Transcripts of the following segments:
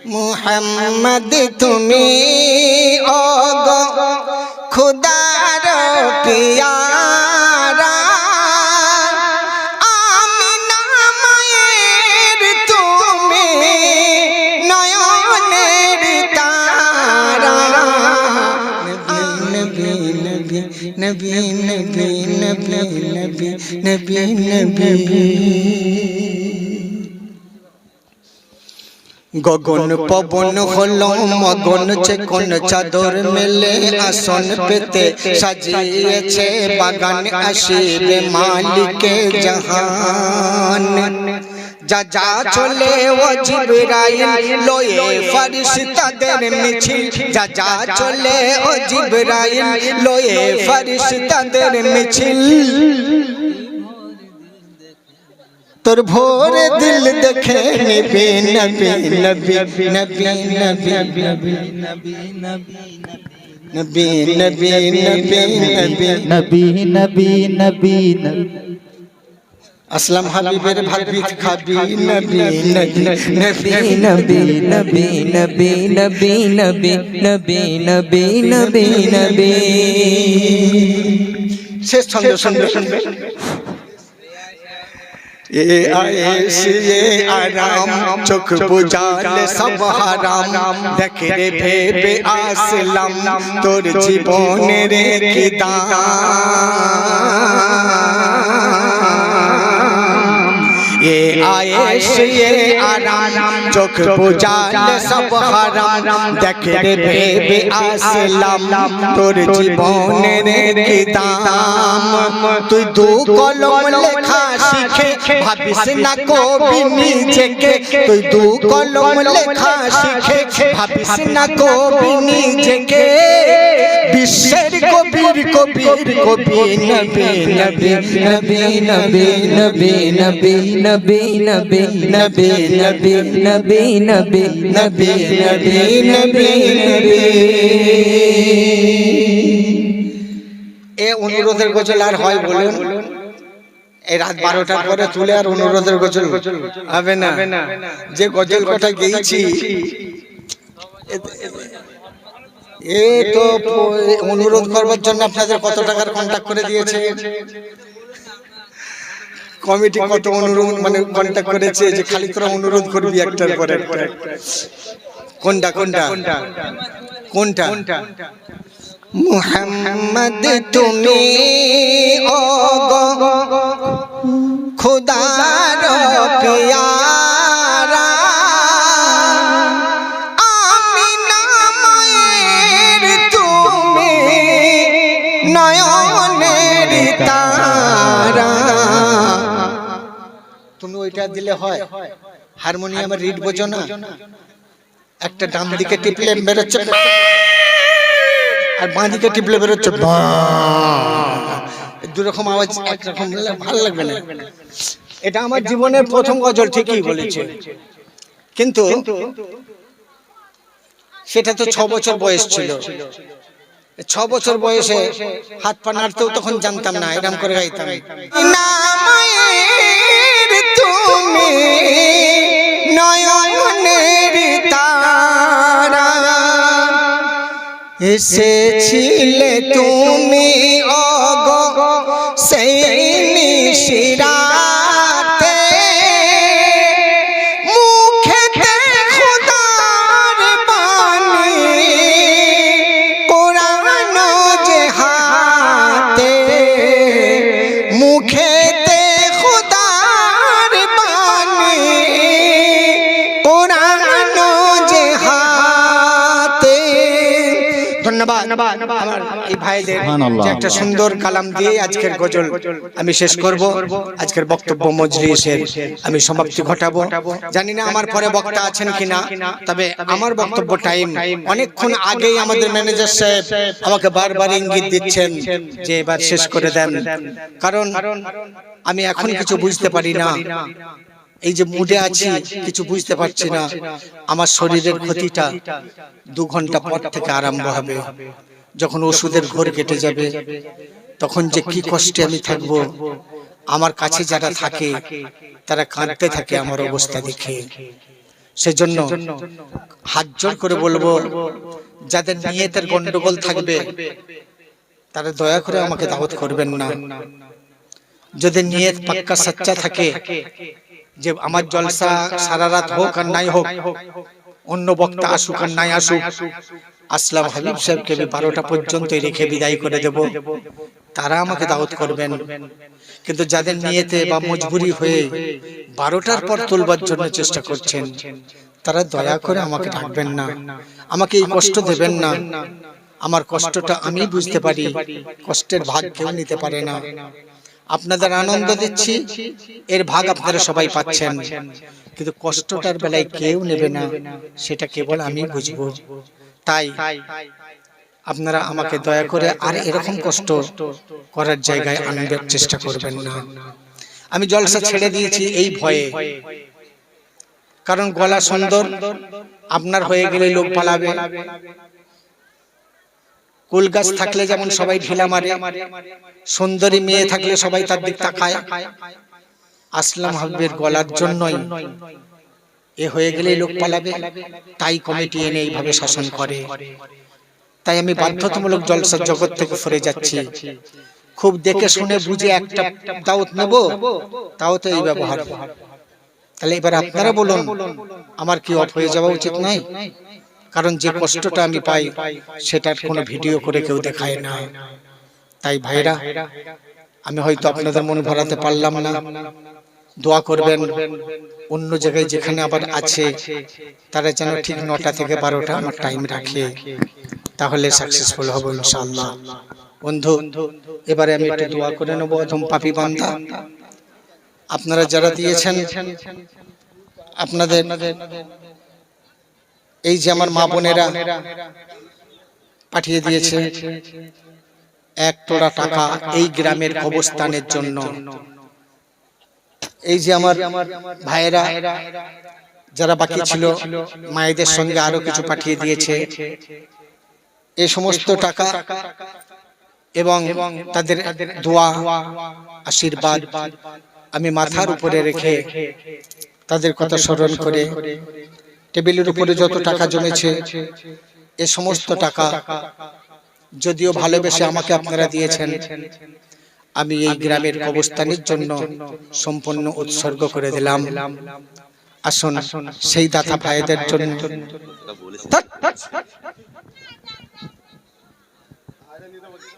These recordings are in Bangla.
মুহাম্মদ তুমি ওগো খুদার পিয়ারা, আমিনা মায়ের তুমি নয়নের তারা। নবী নবী নবী নবী নবী নবী নবী নবী। গগন পবন হলো মগন, চেকন চাদর মেলে আসন পেতে সাজিয়েছে বাগান, আসিবে মালিকে জাহান। যা যা চলে ও জিবরাইল লয়ে ফেরেশতাদের মিছিল, যা যা চলে ও জিবরাইল লয়ে ফেরেশতাদের মিছিল। তোর ভোর দিল দেখে নবী নবী নবী নবী নবী নবী নবী নবী নবী নবী। আসলাম হাবিবের ভাবি খাবি নবী নবী নবী নবী নবী নবী নবী নবী নবী নবী নবী নবী। শেষ ছন্দ শুনবে। এ আয়েশে আরাম চোখ বুঝালে সব হারাম, দেখে রে ভেবে আসলাম তোর জীবনের কি দাম। এ আয়েশে আরাম চোখ বুঝালে সব হারাম, দেখে রে ভেবে আসলাম তোর জীবনের কি দাম। তুই দু কলম লেখা শিখে ভাবিস না কবি নিজেকে, তুই দু কলম লেখা শিখে ভাবিস না কবি নিজেকে। বিশ্বের কবির কবির কবি নবী নবী নবী নবী নবী নবী নবী নবী নবী নবী নবী নবী নবী নবী নবী নবী। এ অনুরোধের গজল আর হয় বলুন? এই রাত 12টার পরে তুলে আর অনুরোধের গজল হবে না। যে গজল কটা গেয়েছি এ তো অনুরোধ করবার জন্য আপনাদের কত টাকার কন্ট্যাক্ট করে দিয়েছে কমিটি, কত অনুরোধ মানে কন্ট্যাক্ট করেছে যে খালি তোরা অনুরোধ করবি একটার পর একটা। কোনটা কোনটা কোনটা? মুহাম্মদ তুমি ওগো খুদার পিয়ারা, আমিনা মায়ের তুমি নয়নের তারা। তুমি ওইটা দিলে হয়? হারমোনিয়ামের রিড বোঝো না? একটা ডান দিকে টিপলে বেরোচ্ছে আর বাঁ দিকে টিপলে বেরোচ্ছে দুরকম আওয়াজ, একরকম ভালো লাগবে না। এটা আমার জীবনের প্রথম গজল, ঠিকই বলেছে, কিন্তু সেটা তো 6 বছর বয়স ছিল। 6 বছর বয়সে হাত পা নাড়তেও তখন জানতাম না, এরকম করে গাইতাম। তুমি নয়নের তারা, এসেছিলে তুমি ওগো সেই নিশিরাতে, মুখেতে খোদার বাণী কোরআন যে হাতে, মুখেতে খোদার বাণী কোরআন যে হাতে। ধন্যবাদ আমার এই ভাইদের যে একটা সুন্দর কালাম দিয়ে আজকের গজল আমি শেষ করব। আজকের বক্তব্য মজলিসের আমি সমাপ্তি ঘটাবো। জানি না আমার পরে বক্তা আছেন কিনা, তবে আমার বক্তব্য টাইম অনেকক্ষণ আগেই আমাদের ম্যানেজার সাহেব আমাকে বারবার ইঙ্গিত দিচ্ছেন যে এবার শেষ করে দেন, কারণ আমি এখন কিছু বুঝতে পারি না। এই যে মুডে আছি, কিছু বুঝতে পারছি না। আমার শরীরের ক্ষতিটা 2 ঘন্টা পর থেকে আরম্ভ হবে। যখন ওষুধের ঘোর কেটে যাবে তখন যে কি কষ্টে আমি থাকবো। আমার কাছে যারা থাকে তারা কাঁদতে থাকে আমার অবস্থা দেখে। সেজন্য হাত জোর করে বলবো, যাদের নিয়তের গন্ডগোল থাকবে তারা দয়া করে আমাকে দাওয়াত করবেন না। যদি নিয়ত পাক্কা সচ্চা থাকে যে আমার জলসা সারা রাত হোক আর নাই হোক, অন্য বক্তা আসুক আর নাই আসুক, আসলাম হাবিব সাহেবকে আমি 12টা পর্যন্ত রেখে বিদায় করে দেব, তারা আমাকে দাওয়াত করবেন। কিন্তু যাদের নিয়তে বা মজবুরি হয়ে 12টার পর তুলবার জন্য চেষ্টা করছেন, তারা দয়া করে আমাকে ডাকবেন না, আমাকে এই কষ্ট দেবেন না। আমার কষ্টটা আমি বুঝতে পারি, কষ্টের ভাগ কেউ নিতে পারে না। আপনাদের আনন্দ দিচ্ছি, এর ভাগ আপনারা সবাই পাচ্ছেন, কিন্তু কষ্টটার বেলায় কেউ নেবে না, সেটা কেবল আমি বুঝবো। তাই আপনারা আমাকে দয়া করে আর এরকম কষ্ট করার জায়গায় আনবার চেষ্টা করবেন না। আমি জলসা ছেড়ে দিয়েছি এই ভয়ে, কারণ গলা সুন্দর, আপনার হয়ে গেলে লোক পালাবে। কুল গাছ থাকলে যেমন সবাই ঢিলা মারে, সুন্দরী মেয়ে থাকলে সবাই তার দিক তাকায়, আসলাম হাবিবের গলার জন্যই এ হয়ে গেলেই লোক পালাবে, তাই কমিটি এনে এইভাবে শাসন করে। তাই আমি বাধ্যতামূলক জলসার জগৎ থেকে সরে যাচ্ছি। খুব দেখে শুনে বুঝে একটা দাওয়াত নেব, তাও তো এই ব্যবহার। তাহলে এবার আপনারা বলুন, আমার কি অফ হয়ে যাওয়া উচিত নয়? কারণ যে কষ্টটা আমি পাই সেটার কোনো ভিডিও করে কেউ দেখায় না। তাই ভাইরা, আমি হয়তো আপনাদের মন ভরাতে পারলাম না, দোয়া করবেন অন্য জায়গায় যেখানে আবার আছে তারা যেন ঠিক 9টা থেকে 12টা আমার টাইম রাখে, তাহলে সাকসেসফুল হব ইনশাআল্লাহ। বন্ধু, এবারে আমি একটু দোয়া করে নেব। অধম পাপী বান্দা, আপনারা যারা দিয়েছেন, আপনাদের এই যে আমার মা বোনেরা পাঠিয়ে দিয়েছে 1 তোলা টাকা এই গ্রামের কবরস্থানের জন্য। এই যে আমার ভাইয়েরা যারা বাকি ছিল, মায়েদের সঙ্গে আরো কিছু পাঠিয়ে দিয়েছে। এই সমস্ত টাকা এবং তাদের দোয়া আশীর্বাদ আমি মাথার উপরে রেখে, তাদের কথা স্মরণ করে, টেবিলের উপরে যত টাকা জমেছে এই সমস্ত টাকা যদিও ভালোবেসে আমাকে আপনারা দিয়েছেন, আমি এই গ্রামের কবরস্থানের জন্য সম্পূর্ণ উৎসর্গ করে দিলাম। আসুন সেই দাতা ভাইদের জন্য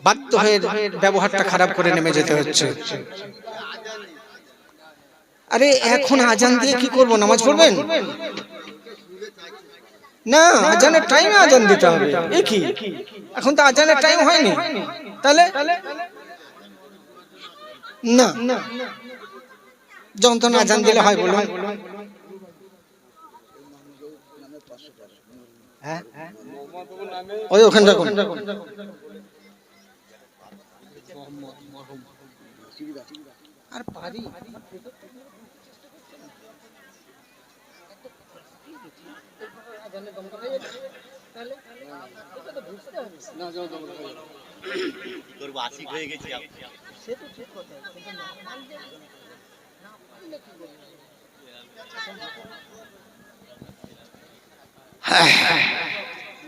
বাধ্য হয়ে ব্যবহারটা খারাপ করে নেমে যেতে হচ্ছে। আরে এখন আজান দিয়ে কি করব? নামাজ পড়বেন না? আজানের টাইমে আজান দিতে হবে। এ কি, এখন তো আজানের টাইম হয়নি, তাহলে না যখন তখন আজান দিলে হয় বলুন? ওই ওখানে রাখুন। আর পারি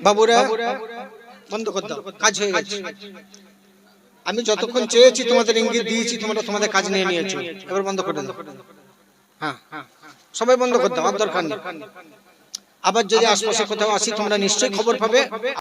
বাবুরা বন্ধ করে দাও, কাজ হয়ে গেছে। আমি যতক্ষণ চেয়েছি তোমাদের ইঙ্গিত দিয়েছি, তোমরা তোমাদের কাজ নিয়ে নিয়েছো, এবার বন্ধ করে দাও। হ্যাঁ, সবাই বন্ধ করে দাও, আর দরকার নেই। আবার যদি আশপাশে কোথাও আসি তোমরা নিশ্চয়ই খবর পাবে।